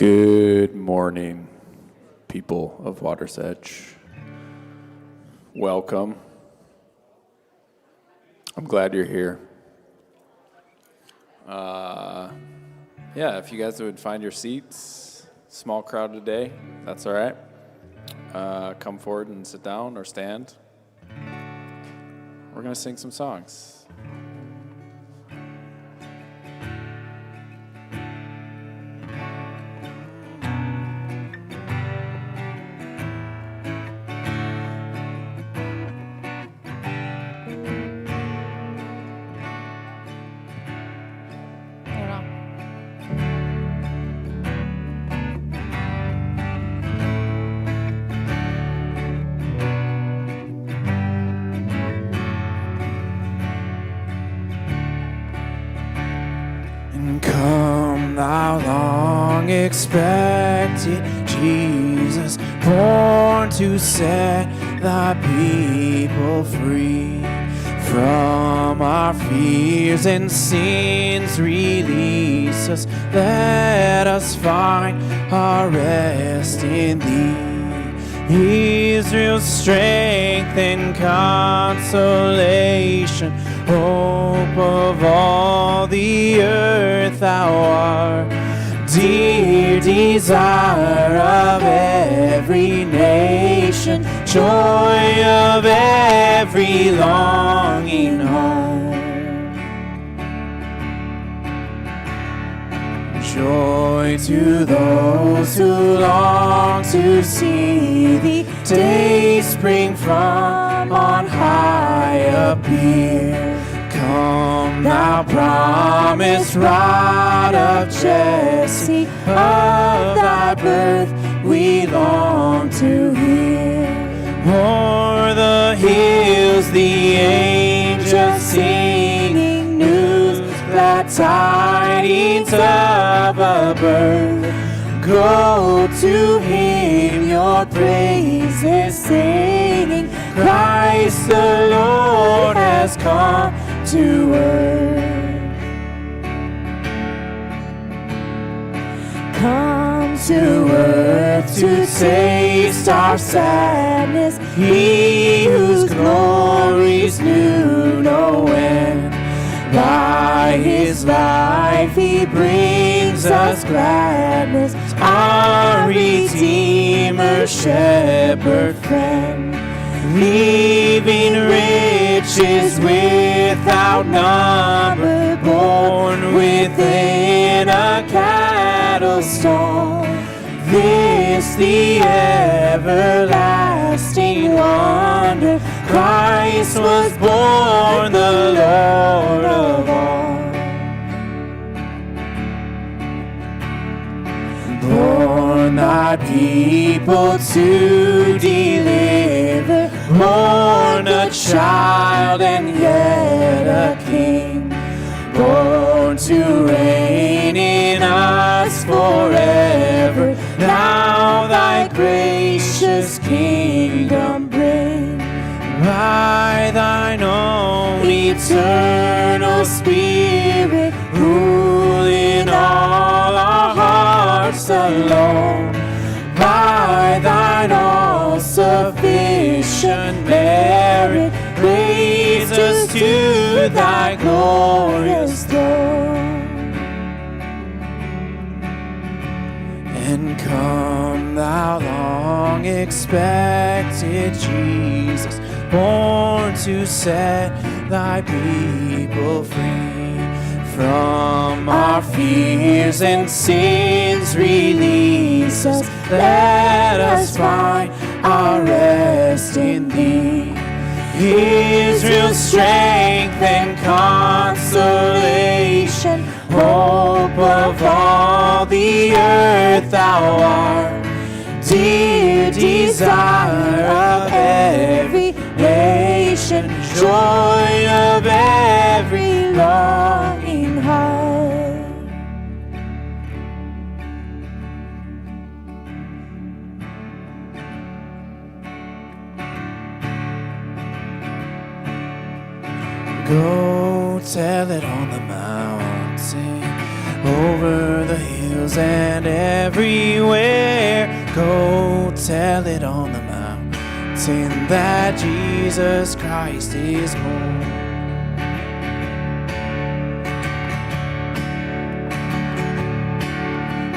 Good morning, people of Water's Edge. Welcome. I'm glad you're here. If you guys would find your seats, small crowd today, that's all right. Come forward and sit down or stand. We're going to sing some songs. Come thou long expected Jesus, born to set thy people free from our fears and sins. Release us, let us find our rest in thee. Israel's strength and consolation, hope of all the earth, thou art dear desire of every nation, joy of every longing heart. Joy to those who long to see thee, day spring from on high appear. Come thou promised rod of Jesse, of thy birth we long to hear. O'er the hills the angels singing news, glad tidings of a birth. Go to him your praises singing, Christ the Lord has come to earth. Come to earth to taste our sadness, he whose glories knew no end. By his life he brings us gladness, our Redeemer, shepherd friend. Leaving riches without number, born within a cattle stall. This the everlasting wonder, Christ was born, the Lord of all. Born thy people to deliver, born a child and yet a king, born to reign in us forever. Now thy gracious kingdom bring, by thine own eternal Spirit, rule in all our hearts alone. By thine all-sufficient merit, raise us to thy glorious throne. And come thou long expected Jesus, born to set thy people free from our fears and sins. Release us, let us find our rest in thee. Israel's strength and consolation, hope of all the earth, thou art dear desire of every nation, joy of every longing heart. Go tell it on the mountain, over the hills and everywhere. Go tell it on the mountain that Jesus Christ is born.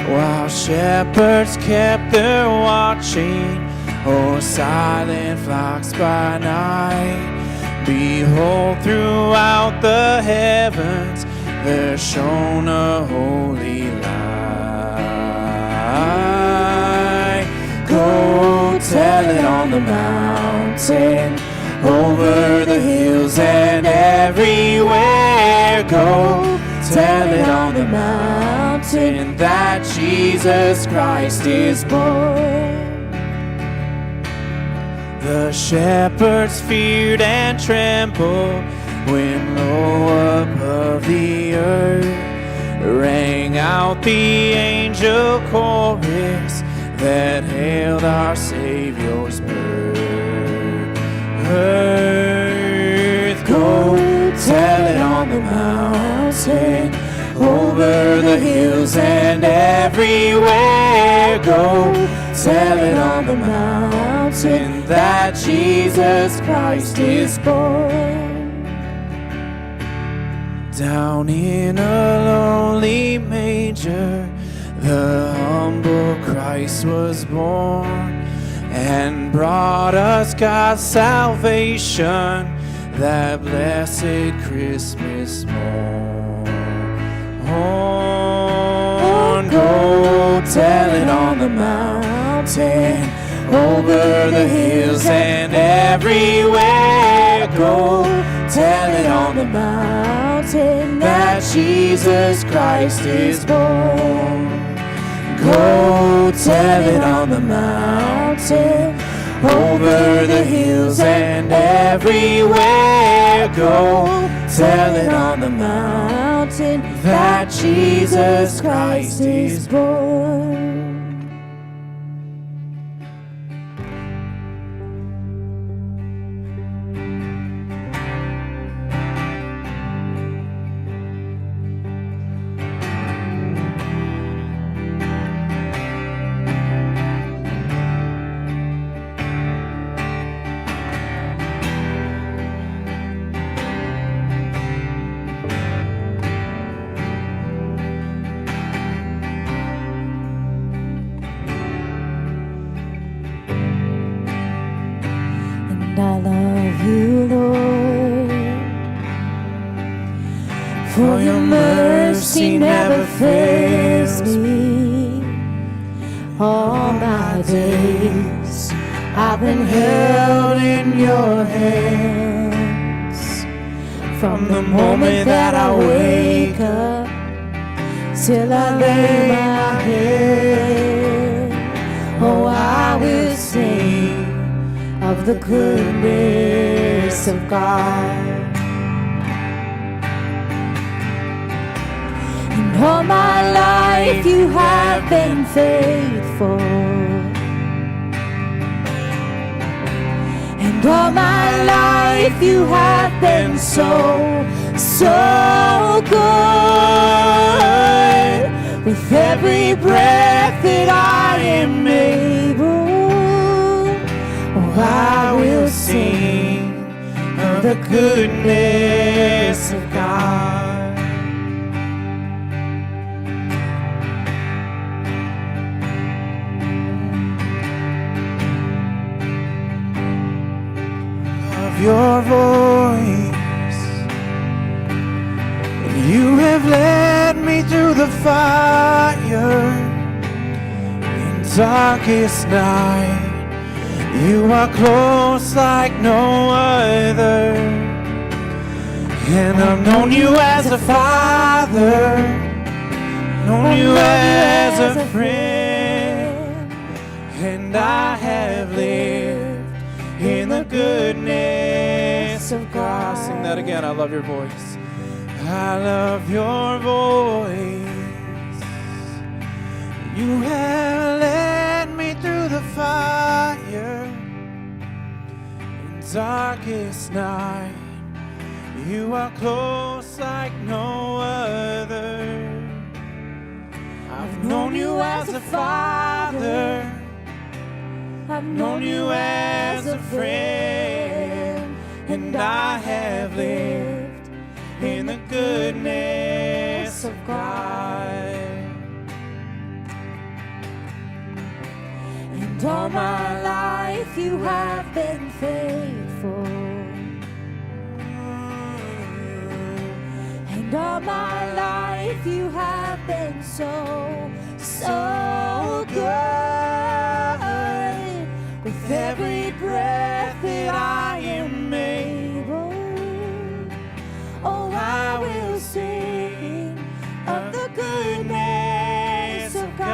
While shepherds kept their watching o'er silent flocks by night, behold, throughout the heavens there shone a holy light. Go tell it on the mountain, over the hills and everywhere. Go tell it on the mountain that Jesus Christ is born. The shepherds feared and trembled when low above the earth rang out the angel chorus that hailed our Savior's birth. Go tell it on the mountain, over the hills and everywhere. Go tell it on the mountain that Jesus Christ is born. Down in a lonely manger, the humble Christ was born and brought us God's salvation that blessed Christmas morn. Go tell it on the mountain, over the hills and everywhere. Go tell it on the mountain that Jesus Christ is born. Go tell it on the mountain, over the hills and everywhere. Go tell it on the mountain that Jesus Christ is born. I love you, Lord, for your mercy never fails me. All my days I've been held in your hands, from the moment that I wake up till I lay my head. Oh, I will sing of the goodness of God. And all my life you have been faithful, and all my life you have been so, so good. With every breath that I am able, I will sing of the goodness of God. Of your voice, and you have led me through the fire in darkest night. You are close like no other, and I've known you as a father, known you as a friend, and I have lived in the goodness of God. Sing that again. I love your voice. I love your voice. You have led me through the fire in darkest night. You are close like no other, known you as a father. I've known you as a friend, and I have lived In the goodness of God. And all my life you have been faithful. And all my life you have been so, so good. With every breath that I am able, oh, I will sing of the goodness of God.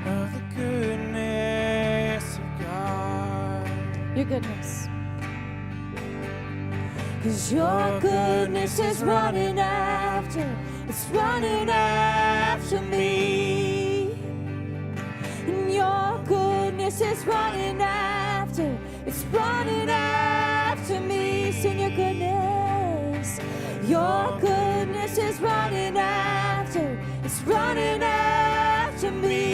Of the goodness of God. Your goodness. 'Cause your goodness is running after, it's running after me. And your goodness is running after, it's running after me. Sing your goodness. Your goodness is running after, it's running after me.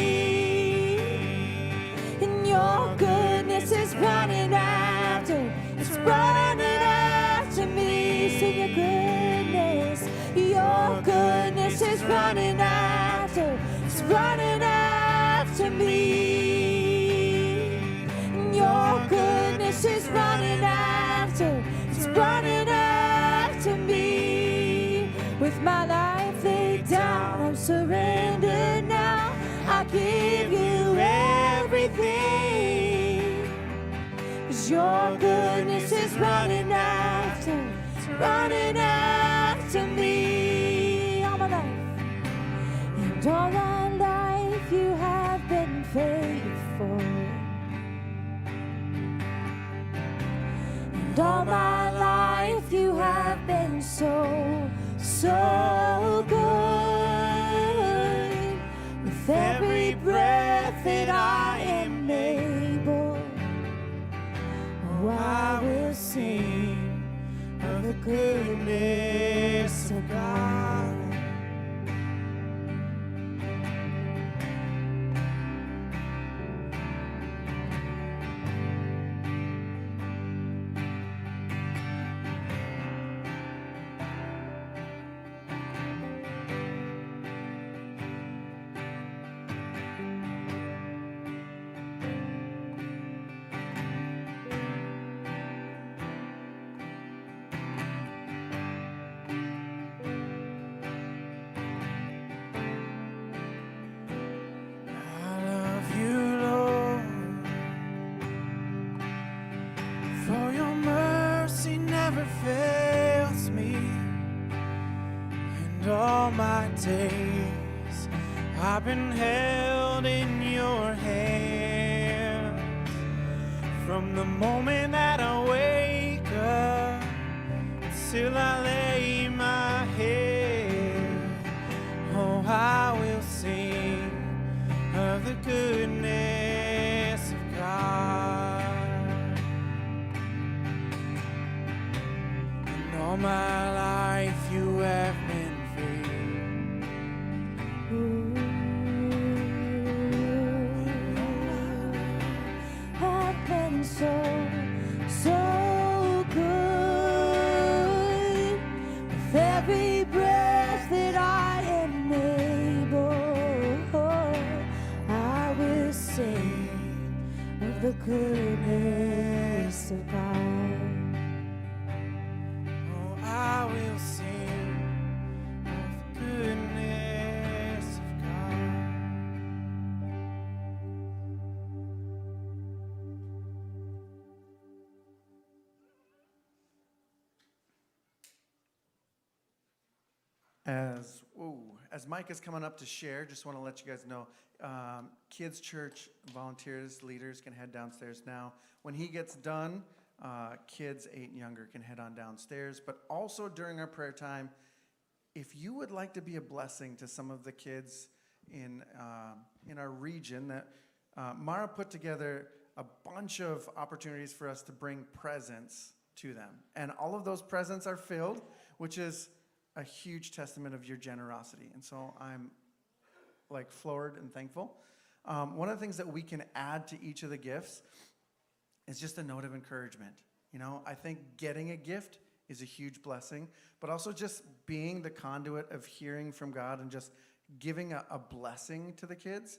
And your goodness is running after, it's running after me. Sing your goodness. Your goodness is running after, it's running after me. And your goodness is running after, it's running after me. With my life laid down, I'm surrendered now. I give you everything. 'Cause your goodness is running after, it's running after me. All my life, and all my life you have been faithful. And all my life you have been so, so good. With every breath that I am able, oh, I will sing Of the goodness of God. Fails me, and all my days I've been held in your hands. From the moment that I wake up till I lay my head, oh, I will sing of the goodness of God. All my life you have been faithful. Have been so, so good. With every breath that I am able, I will sing of the goodness of God. I will sing of the goodness of God. as Mike is coming up to share, just want to let you guys know, kids' church volunteers, leaders can head downstairs now. When he gets done, kids 8 and younger can head on downstairs. But also during our prayer time, if you would like to be a blessing to some of the kids in our region, that Mara put together a bunch of opportunities for us to bring presents to them. And all of those presents are filled, which is a huge testament of your generosity. And so I'm like floored and thankful. One of the things that we can add to each of the gifts is just a note of encouragement. You know, I think getting a gift is a huge blessing, but also just being the conduit of hearing from God and just giving a blessing to the kids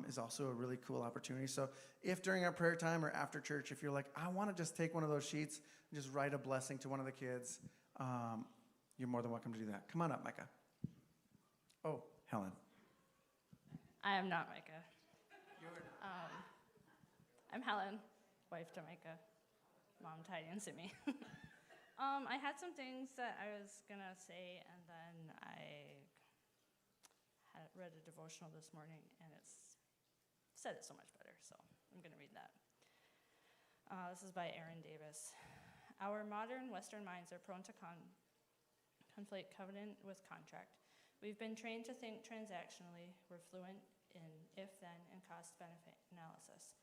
is also a really cool opportunity. So if during our prayer time or after church, if you're like, I want to just take one of those sheets and just write a blessing to one of the kids, you're more than welcome to do that. Come on up, Micah. Oh, Helen. I am not Micah. I'm Helen, wife to Micah, mom to Heidi and Simi. I had some things that I was going to say, and then I had read a devotional this morning, and it's said it so much better, so I'm going to read that. This is by Aaron Davis. Our modern Western minds are prone to conflate covenant with contract. We've been trained to think transactionally. We're fluent in if-then and cost-benefit analysis.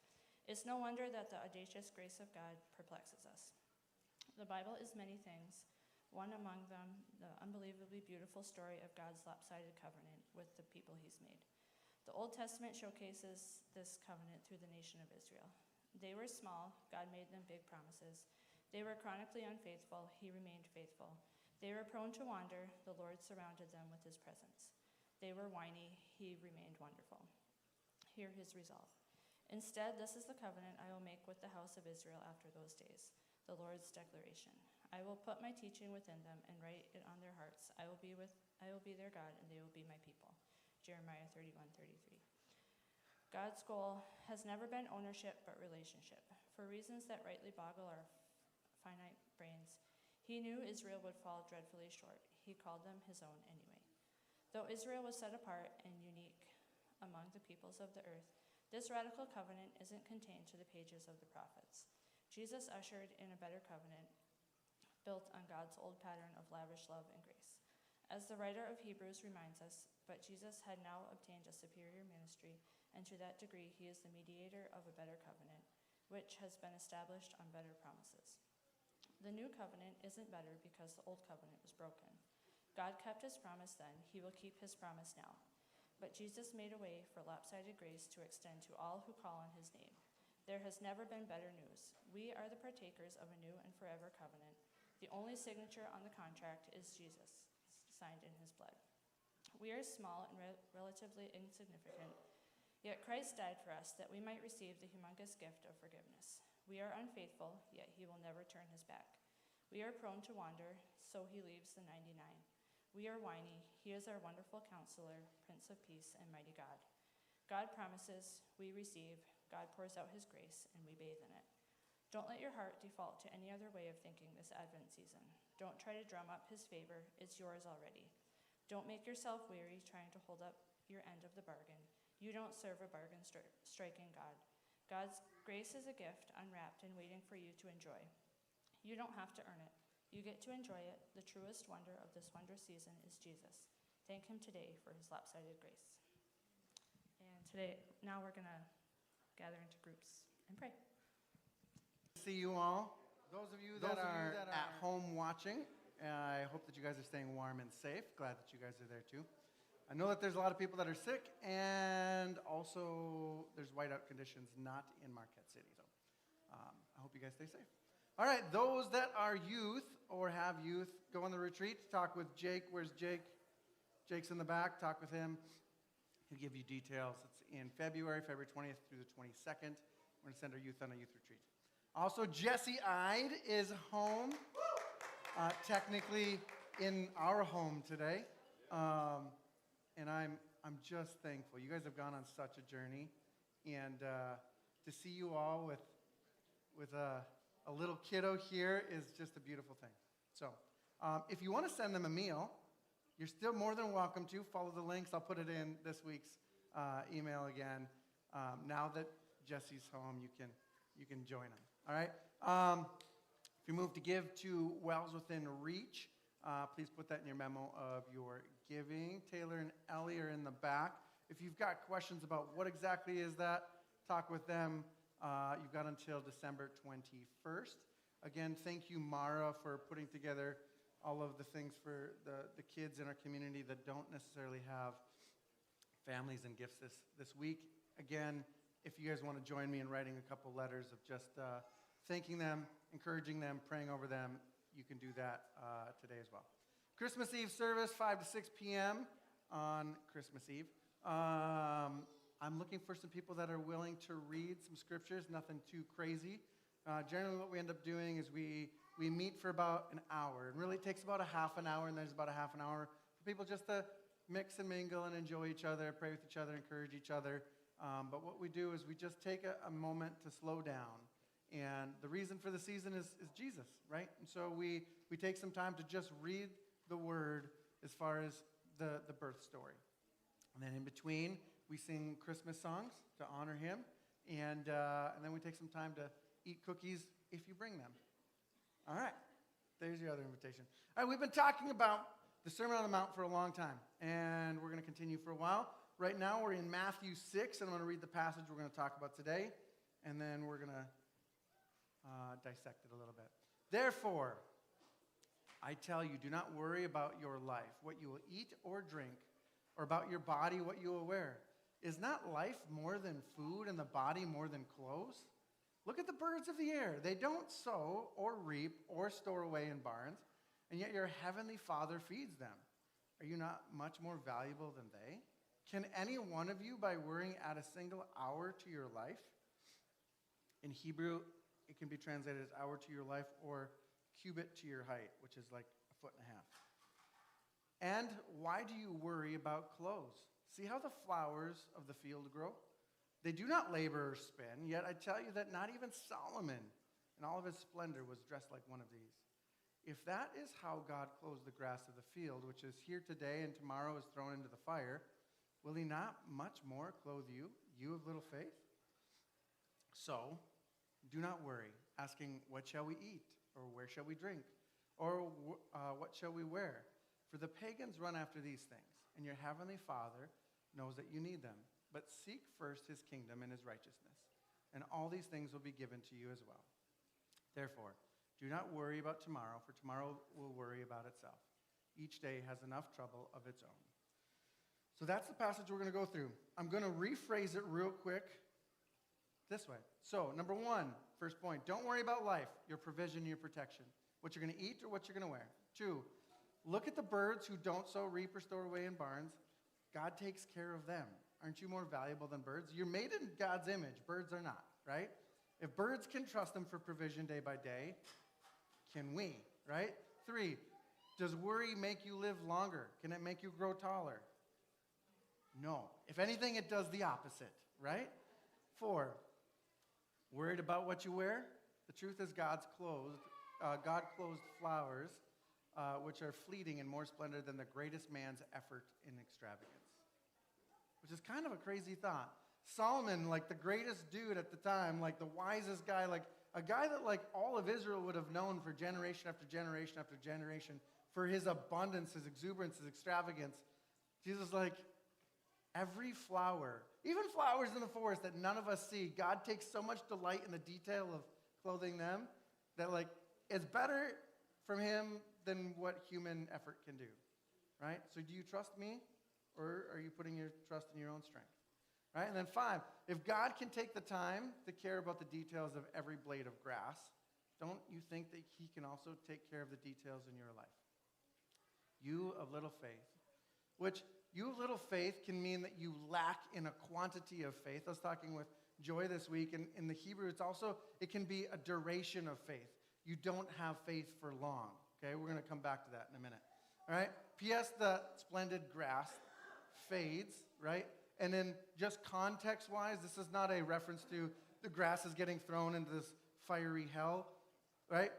It's no wonder that the audacious grace of God perplexes us. The Bible is many things, one among them the unbelievably beautiful story of God's lopsided covenant with the people he's made. The Old Testament showcases this covenant through the nation of Israel. They were small, God made them big promises. They were chronically unfaithful, he remained faithful. They were prone to wander, the Lord surrounded them with his presence. They were whiny, he remained wonderful. Hear his resolve. Instead, this is the covenant I will make with the house of Israel after those days, the Lord's declaration. I will put my teaching within them and write it on their hearts. I will be their God, and they will be my people. Jeremiah 31:33. God's goal has never been ownership but relationship. For reasons that rightly boggle our finite brains, he knew Israel would fall dreadfully short. He called them his own anyway. Though Israel was set apart and unique among the peoples of the earth, this radical covenant isn't contained to the pages of the prophets. Jesus ushered in a better covenant built on God's old pattern of lavish love and grace. As the writer of Hebrews reminds us, but Jesus had now obtained a superior ministry, and to that degree he is the mediator of a better covenant, which has been established on better promises. The new covenant isn't better because the old covenant was broken. God kept his promise then, he will keep his promise now. But Jesus made a way for lopsided grace to extend to all who call on his name. There has never been better news. We are the partakers of a new and forever covenant. The only signature on the contract is Jesus, signed in his blood. We are small and relatively insignificant, yet Christ died for us that we might receive the humongous gift of forgiveness. We are unfaithful, yet he will never turn his back. We are prone to wander, so he leaves the 99. We are whiny, he is our wonderful counselor, Prince of Peace, and mighty God. God promises, we receive, God pours out his grace, and we bathe in it. Don't let your heart default to any other way of thinking this Advent season. Don't try to drum up his favor, it's yours already. Don't make yourself weary trying to hold up your end of the bargain. You don't serve a bargain-striking God. God's grace is a gift, unwrapped and waiting for you to enjoy. You don't have to earn it. You get to enjoy it. The truest wonder of this wondrous season is Jesus. Thank him today for his lopsided grace. And now we're going to gather into groups and pray. See you all. Those of you that are at home watching, I hope that you guys are staying warm and safe. Glad that you guys are there too. I know that there's a lot of people that are sick, and also there's whiteout conditions not in Marquette City. So I hope you guys stay safe. All right, those that are youth or have youth, go on the retreat. Talk with Jake. Where's Jake? Jake's in the back. Talk with him. He'll give you details. It's in February 20th through the 22nd. We're going to send our youth on a youth retreat. Also, Jesse Ide is home, technically in our home today. And I'm just thankful. You guys have gone on such a journey. And to see you all with a little kiddo here is just a beautiful thing. So if you want to send them a meal, you're still more than welcome to follow the links. I'll put it in this week's email again. Now that Jesse's home, you can join him. All right. If you move to give to Wells Within Reach, please put that in your memo of your giving. Taylor and Ellie are in the back. If you've got questions about what exactly is that, talk with them. You've got until December 21st. Again, thank you, Mara, for putting together all of the things for the kids in our community that don't necessarily have families and gifts this week. Again, if you guys want to join me in writing a couple letters of just thanking them, encouraging them, praying over them, you can do that today as well. Christmas Eve service, 5 to 6 p.m. on Christmas Eve. I'm looking for some people that are willing to read some scriptures, nothing too crazy. Generally what we end up doing is we meet for about an hour. It really takes about a half an hour, and there's about a half an hour for people just to mix and mingle and enjoy each other, pray with each other, encourage each other. But what we do is we just take a moment to slow down. And the reason for the season is Jesus, right? And so we take some time to just read the word as far as the birth story. And then in between, we sing Christmas songs to honor him. And then we take some time to eat cookies if you bring them. All right. There's your other invitation. All right, we've been talking about the Sermon on the Mount for a long time. And we're going to continue for a while. Right now, we're in Matthew 6, and I'm going to read the passage we're going to talk about today. And then we're going to dissect it a little bit. Therefore, I tell you, do not worry about your life, what you will eat or drink, or about your body, what you will wear. Is not life more than food, and the body more than clothes? Look at the birds of the air. They don't sow or reap or store away in barns, and yet your heavenly Father feeds them. Are you not much more valuable than they? Can any one of you, by worrying, add a single hour to your life? In Hebrew, it can be translated as hour to your life or cubit to your height, which is like 1.5 feet. And why do you worry about clothes? See how the flowers of the field grow? They do not labor or spin, yet I tell you that not even Solomon in all of his splendor was dressed like one of these. If that is how God clothes the grass of the field, which is here today and tomorrow is thrown into the fire, will he not much more clothe you, you of little faith? So, do not worry, asking, what shall we eat? Or where shall we drink? Or what shall we wear? For the pagans run after these things, and your heavenly Father knows that you need them. But seek first his kingdom and his righteousness, and all these things will be given to you as well. Therefore, do not worry about tomorrow, for tomorrow will worry about itself. Each day has enough trouble of its own. So that's the passage we're going to go through. I'm going to rephrase it real quick this way. So, number one, first point, don't worry about life, your provision, your protection, what you're going to eat or what you're going to wear. 2, look at the birds who don't sow, reap, or store away in barns. God takes care of them. Aren't you more valuable than birds? You're made in God's image. Birds are not, right? If birds can trust him for provision day by day, can we, right? 3, does worry make you live longer? Can it make you grow taller? No. If anything, it does the opposite, right? 4, worried about what you wear? The truth is God clothed flowers, which are fleeting and more splendid than the greatest man's effort in extravagance. Which is kind of a crazy thought. Solomon, like the greatest dude at the time, like the wisest guy, like a guy that like all of Israel would have known for generation after generation after generation for his abundance, his exuberance, his extravagance. Jesus, like every flower, even flowers in the forest that none of us see, God takes so much delight in the detail of clothing them that like it's better from him than what human effort can do, right? So do you trust me? Or are you putting your trust in your own strength? Right? And then 5, if God can take the time to care about the details of every blade of grass, don't you think that he can also take care of the details in your life? You of little faith. Which, you of little faith can mean that you lack in a quantity of faith. I was talking with Joy this week, and in the Hebrew, it can be a duration of faith. You don't have faith for long. Okay? We're going to come back to that in a minute. All right? P.S. the splendid grass fades, right? And then just context-wise, this is not a reference to the grass is getting thrown into this fiery hell, right?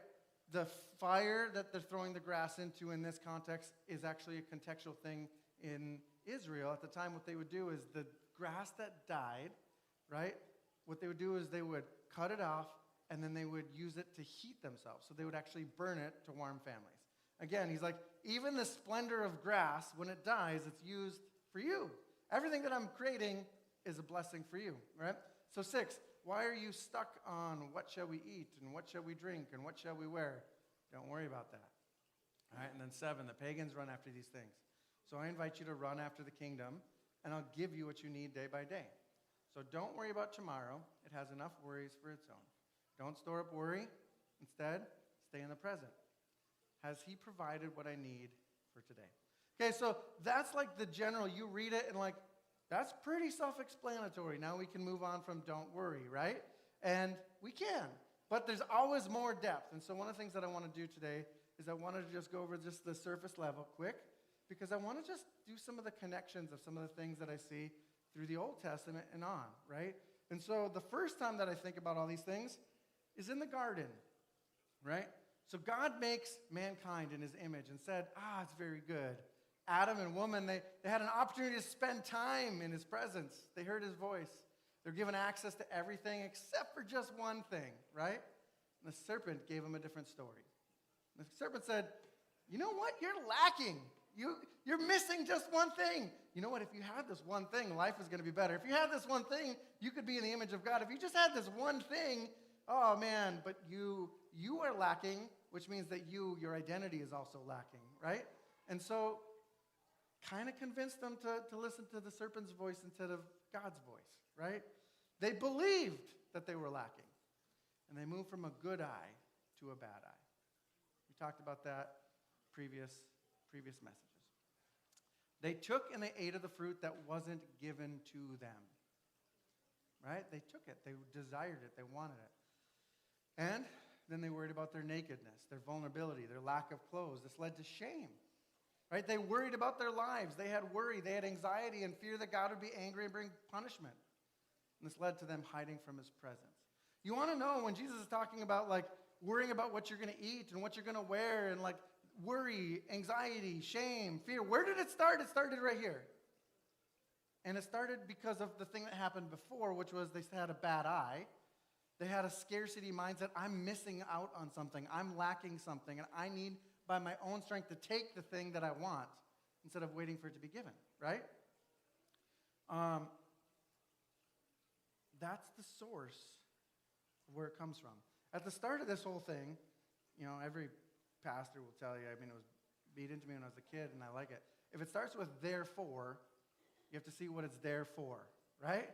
the fire that they're throwing the grass into in this context is actually a contextual thing in Israel. At the time, what they would do is the grass that died, right? What they would do is they would cut it off, and then they would use it to heat themselves. So they would actually burn it to warm families. Again, he's like, even the splendor of grass, when it dies, it's used for you. Everything that I'm creating is a blessing for you, right? So 6, why are you stuck on what shall we eat and what shall we drink and what shall we wear? Don't worry about that. All right, and then 7, the pagans run after these things. So I invite you to run after the kingdom, and I'll give you what you need day by day. So don't worry about tomorrow. It has enough worries for its own. Don't store up worry. Instead, stay in the present. Has he provided what I need for today? Okay, so that's like the general. You read it and like, that's pretty self-explanatory. Now we can move on from don't worry, right? And we can. But there's always more depth. And so one of the things that I want to do today is I wanted to just go over just the surface level quick, because I want to just do some of the connections of some of the things that I see through the Old Testament and on, right? And so the first time that I think about all these things is in the garden, right? So God makes mankind in his image and said, it's very good. Adam and woman, they had an opportunity to spend time in his presence. They heard his voice. They're given access to everything except for just one thing, right? And the serpent gave him a different story. The serpent said, you know what? You're lacking. You're missing just one thing. You know what? If you had this one thing, life is going to be better. If you had this one thing, you could be in the image of God. If you just had this one thing, oh man, but you are lacking, which means that your identity is also lacking, right? And so kind of convinced them to listen to the serpent's voice instead of God's voice, right? They believed that they were lacking, and they moved from a good eye to a bad eye. We talked about that previous messages. They took and they ate of the fruit that wasn't given to them, right? They took it. They desired it. They wanted it. And then they worried about their nakedness, their vulnerability, their lack of clothes. This led to shame. Right? They worried about their lives. They had worry. They had anxiety and fear that God would be angry and bring punishment. And this led to them hiding from his presence. You want to know when Jesus is talking about like worrying about what you're going to eat and what you're going to wear and like worry, anxiety, shame, fear. Where did it start? It started right here. And it started because of the thing that happened before, which was they had a bad eye. They had a scarcity mindset. I'm missing out on something. I'm lacking something. And I need by my own strength to take the thing that I want instead of waiting for it to be given, right? That's the source of where it comes from. At the start of this whole thing, every pastor will tell you, it was beat into me when I was a kid, and I like it. If it starts with therefore, you have to see what it's there for, right?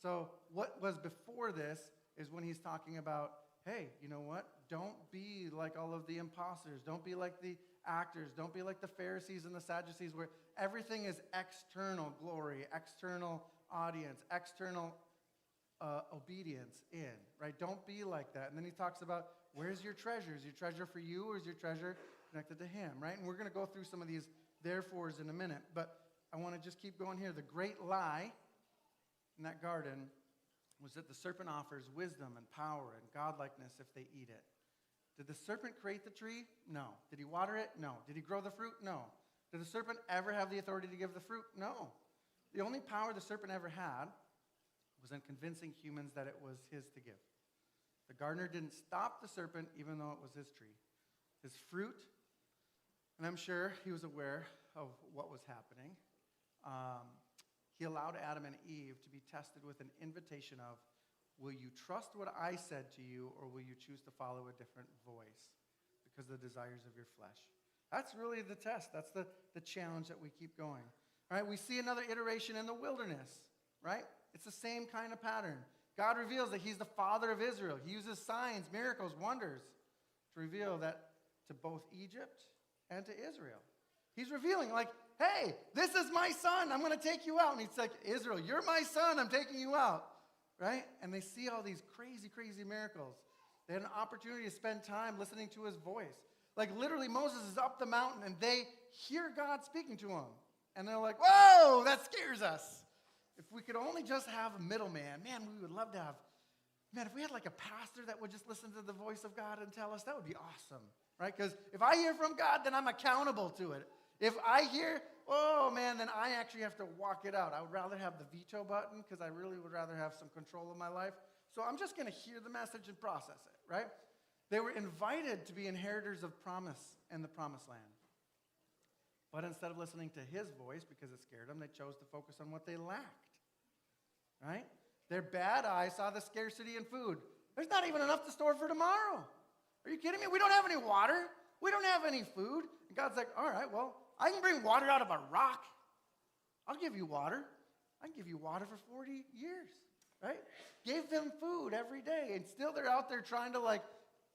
So what was before this is when he's talking about, hey, you know what? Don't be like all of the imposters. Don't be like the actors. Don't be like the Pharisees and the Sadducees where everything is external glory, external audience, external obedience in, right? Don't be like that. And then he talks about, where's your treasure? Is your treasure for you, or is your treasure connected to him, right? And we're going to go through some of these therefores in a minute. But I want to just keep going here. The great lie in that garden was that the serpent offers wisdom and power and godlikeness if they eat it. Did the serpent create the tree? No. Did he water it? No. Did he grow the fruit? No. Did the serpent ever have the authority to give the fruit? No. The only power the serpent ever had was in convincing humans that it was his to give. The gardener didn't stop the serpent even though it was his tree. His fruit, and I'm sure he was aware of what was happening. He allowed Adam and Eve to be tested with an invitation of, will you trust what I said to you, or will you choose to follow a different voice because of the desires of your flesh? That's really the test. That's the challenge that we keep going. All right, we see another iteration in the wilderness, right? It's the same kind of pattern. God reveals that he's the father of Israel. He uses signs, miracles, wonders to reveal that to both Egypt and to Israel. He's revealing like, hey, this is my son. I'm going to take you out. And he's like, Israel, you're my son. I'm taking you out. Right? And they see all these crazy, crazy miracles. They had an opportunity to spend time listening to his voice. Like literally Moses is up the mountain and they hear God speaking to him. And they're like, whoa, that scares us. If we could only just have a middleman, man, we would love to have man, if we had like a pastor that would just listen to the voice of God and tell us, that would be awesome, right? Because if I hear from God, then I'm accountable to it. If I hear, oh man, then I actually have to walk it out. I would rather have the veto button because I really would rather have some control of my life. So I'm just going to hear the message and process it, right? They were invited to be inheritors of promise and the promised land. But instead of listening to his voice because it scared them, they chose to focus on what they lacked, right? Their bad eye saw the scarcity in food. There's not even enough to store for tomorrow. Are you kidding me? We don't have any water. We don't have any food. And God's like, all right, well, I can bring water out of a rock. I'll give you water. I can give you water for 40 years, right? Gave them food every day. And still they're out there trying to like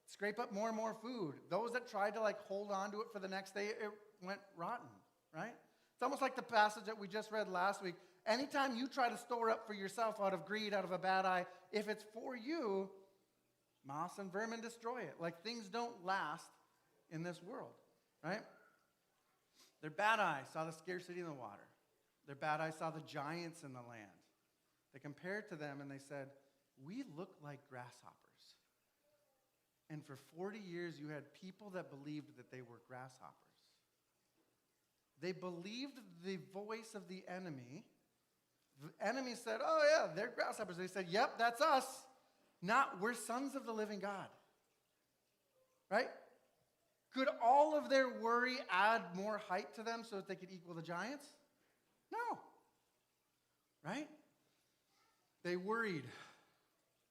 scrape up more and more food. Those that tried to like hold on to it for the next day, it went rotten, right? It's almost like the passage that we just read last week. Anytime you try to store up for yourself out of greed, out of a bad eye, if it's for you, moths and vermin destroy it. Like things don't last in this world, right? Their bad eye saw the scarcity in the water. Their bad eye saw the giants in the land. They compared to them and they said, we look like grasshoppers. And for 40 years you had people that believed that they were grasshoppers. They believed the voice of the enemy. The enemy said, oh yeah, they're grasshoppers. They said, yep, that's us. Not, we're sons of the living God. Right? Could all of their worry add more height to them so that they could equal the giants? No. Right? They worried,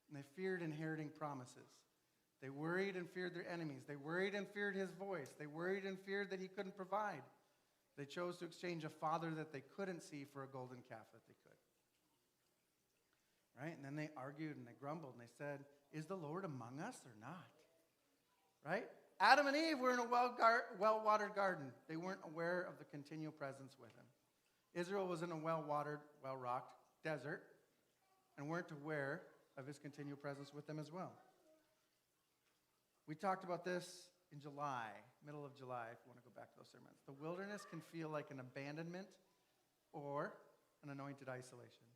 and they feared inheriting promises. They worried and feared their enemies. They worried and feared his voice. They worried and feared that he couldn't provide. They chose to exchange a father that they couldn't see for a golden calf that they could. Right? And then they argued and they grumbled and they said, is the Lord among us or not? Right? Adam and Eve were in a well-watered garden. They weren't aware of the continual presence with him. Israel was in a well-watered, well-rocked desert and weren't aware of his continual presence with them as well. We talked about this in July, middle of July, if you want to go back to those sermons. The wilderness can feel like an abandonment or an anointed isolation.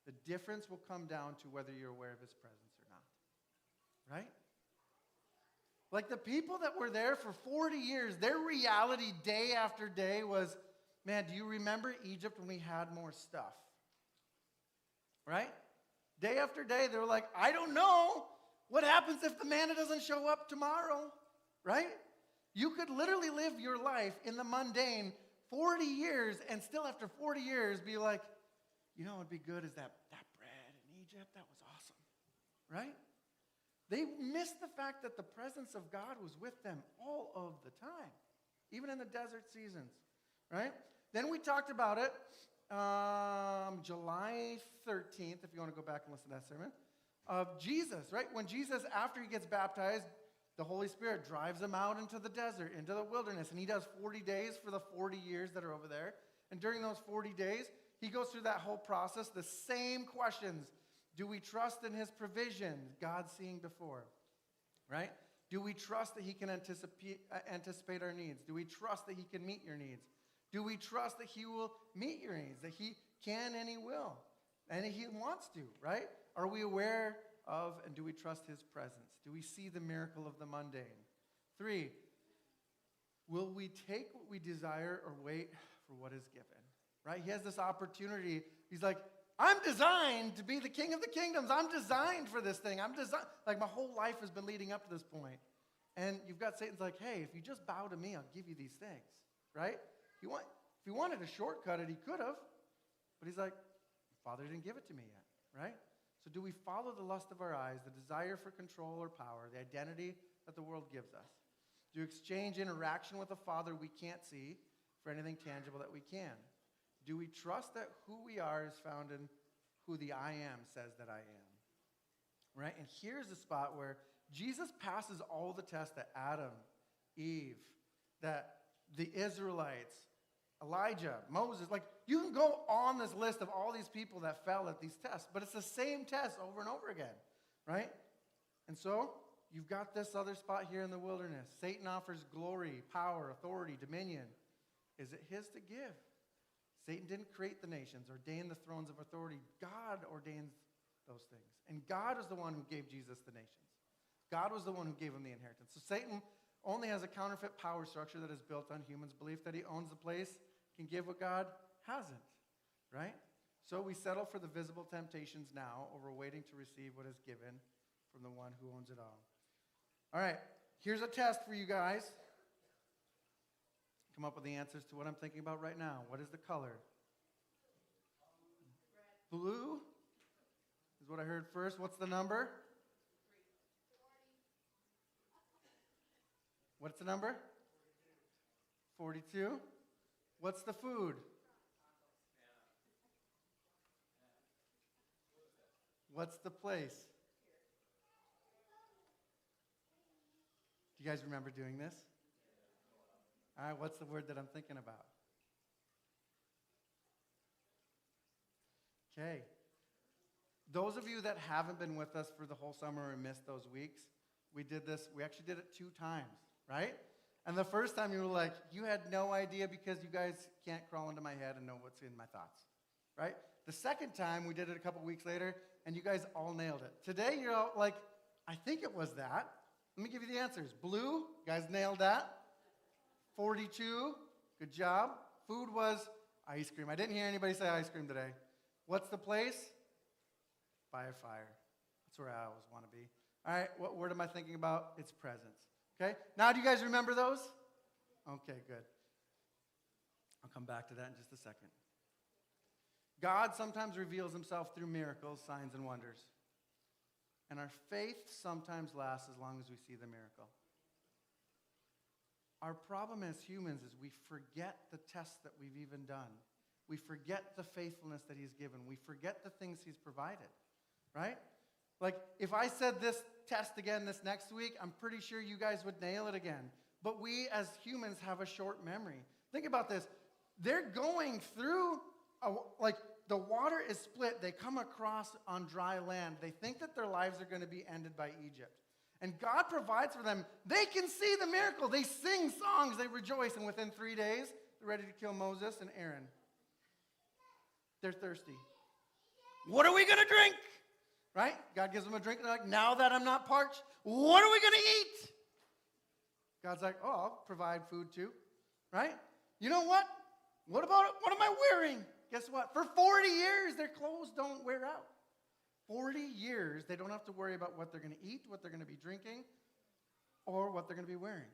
The difference will come down to whether you're aware of his presence or not. Right? Like the people that were there for 40 years, their reality day after day was, man, do you remember Egypt when we had more stuff? Right? Day after day, they were like, I don't know. What happens if the manna doesn't show up tomorrow? Right? You could literally live your life in the mundane 40 years and still after 40 years be like, you know what would be good is that bread in Egypt. That was awesome. Right? They missed the fact that the presence of God was with them all of the time, even in the desert seasons, right? Then we talked about it July 13th, if you want to go back and listen to that sermon, of Jesus, right? When Jesus, after he gets baptized, the Holy Spirit drives him out into the desert, into the wilderness, and he does 40 days for the 40 years that are over there. And during those 40 days, he goes through that whole process, the same questions. Do we trust in his provision, God seeing before, right? Do we trust that he can anticipate our needs? Do we trust that he can meet your needs? Do we trust that he will meet your needs, that he can and he will, and he wants to, right? Are we aware of and do we trust his presence? Do we see the miracle of the mundane? 3, will we take what we desire or wait for what is given, right? He has this opportunity. He's like, I'm designed to be the king of the kingdoms. I'm designed for this thing. Like my whole life has been leading up to this point. And you've got Satan's like, hey, if you just bow to me, I'll give you these things, right? If he wanted to shortcut it, he could have. But he's like, Father didn't give it to me yet, right? So do we follow the lust of our eyes, the desire for control or power, the identity that the world gives us? Do you exchange interaction with a Father we can't see for anything tangible that we can? Do we trust that who we are is found in who the I am says that I am? Right? And here's the spot where Jesus passes all the tests that Adam, Eve, that the Israelites, Elijah, Moses, like you can go on this list of all these people that fell at these tests, but it's the same test over and over again, right? And so you've got this other spot here in the wilderness. Satan offers glory, power, authority, dominion. Is it his to give? Satan didn't create the nations, ordain the thrones of authority. God ordains those things. And God is the one who gave Jesus the nations. God was the one who gave him the inheritance. So Satan only has a counterfeit power structure that is built on humans' belief that he owns the place, can give what God hasn't, right? So we settle for the visible temptations now over waiting to receive what is given from the one who owns it all. All right, here's a test for you guys. Come up with the answers to what I'm thinking about right now. What is the color? Blue is what I heard first. What's the number? What's the number? 42. What's the food? What's the place? Do you guys remember doing this? All right, what's the word that I'm thinking about? Okay. Those of you that haven't been with us for the whole summer and missed those weeks, we actually did it 2 times, right? And the first time you were like, you had no idea because you guys can't crawl into my head and know what's in my thoughts, right? The second time, we did it a couple weeks later, and you guys all nailed it. Today, you're all like, I think it was that. Let me give you the answers. Blue, you guys nailed that. 42, good job. Food was ice cream. I didn't hear anybody say ice cream today. What's the place? By a fire. That's where I always want to be. All right, what word am I thinking about? It's presence. Okay, now do you guys remember those? Okay, good. I'll come back to that in just a second. God sometimes reveals himself through miracles, signs, and wonders. And our faith sometimes lasts as long as we see the miracle. Our problem as humans is we forget the tests that we've even done. We forget the faithfulness that he's given. We forget the things he's provided, right? Like, if I said this test again this next week, I'm pretty sure you guys would nail it again. But we as humans have a short memory. Think about this. They're going through, the water is split. They come across on dry land. They think that their lives are going to be ended by Egypt. And God provides for them. They can see the miracle. They sing songs. They rejoice. And within 3 days, they're ready to kill Moses and Aaron. They're thirsty. What are we going to drink? Right? God gives them a drink. And they're like, now that I'm not parched, what are we going to eat? God's like, oh, I'll provide food too. Right? You know what? What am I wearing? Guess what? For 40 years, their clothes don't wear out. 40 years, they don't have to worry about what they're going to eat, what they're going to be drinking, or what they're going to be wearing.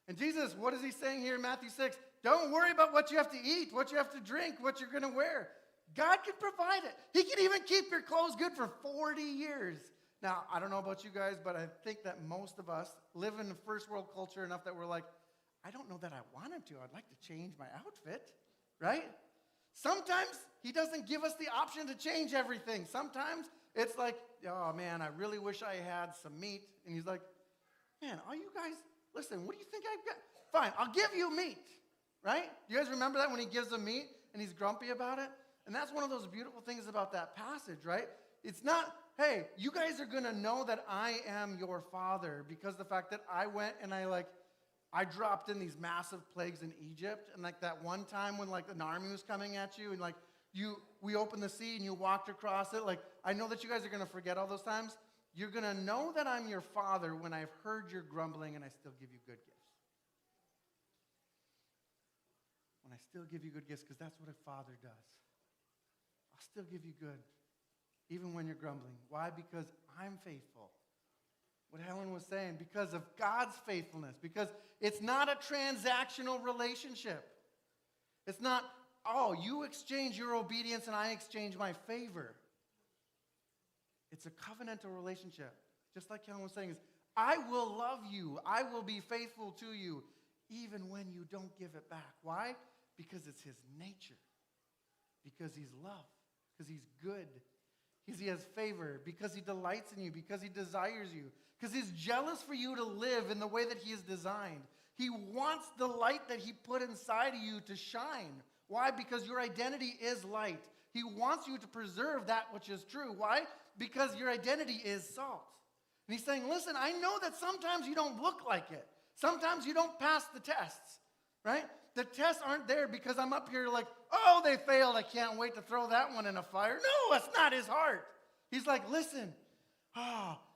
And Jesus, what is he saying here in Matthew 6? Don't worry about what you have to eat, what you have to drink, what you're going to wear. God can provide it. He can even keep your clothes good for 40 years. Now, I don't know about you guys, but I think that most of us live in a first world culture enough that we're like, I don't know that I want him to. I'd like to change my outfit, right? Sometimes he doesn't give us the option to change everything. Sometimes it's like, oh man, I really wish I had some meat. And he's like, man, all you guys, listen, what do you think I've got? Fine, I'll give you meat, right? Do you guys remember that when he gives them meat and he's grumpy about it? And that's one of those beautiful things about that passage, right? It's not, hey, you guys are going to know that I am your father because the fact that I went and I dropped in these massive plagues in Egypt. And like that one time when like an army was coming at you and like we opened the sea and you walked across it. Like, I know that you guys are going to forget all those times. You're going to know that I'm your father when I've heard your grumbling and I still give you good gifts. When I still give you good gifts, because that's what a father does. I'll still give you good, even when you're grumbling. Why? Because I'm faithful. What Helen was saying, because of God's faithfulness, because it's not a transactional relationship. It's not, oh, you exchange your obedience and I exchange my favor. It's a covenantal relationship. Just like Helen was saying, is I will love you. I will be faithful to you, even when you don't give it back. Why? Because it's his nature. Because he's love. Because he's good. Because he has favor. Because he delights in you. Because he desires you. Because he's jealous for you to live in the way that he is designed. He wants the light that he put inside of you to shine. Why? Because your identity is light. He wants you to preserve that which is true. Why? Because your identity is salt. And he's saying, listen, I know that sometimes you don't look like it. Sometimes you don't pass the tests, right? The tests aren't there because I'm up here like, oh, they failed. I can't wait to throw that one in a fire. No, that's not his heart. He's like, listen,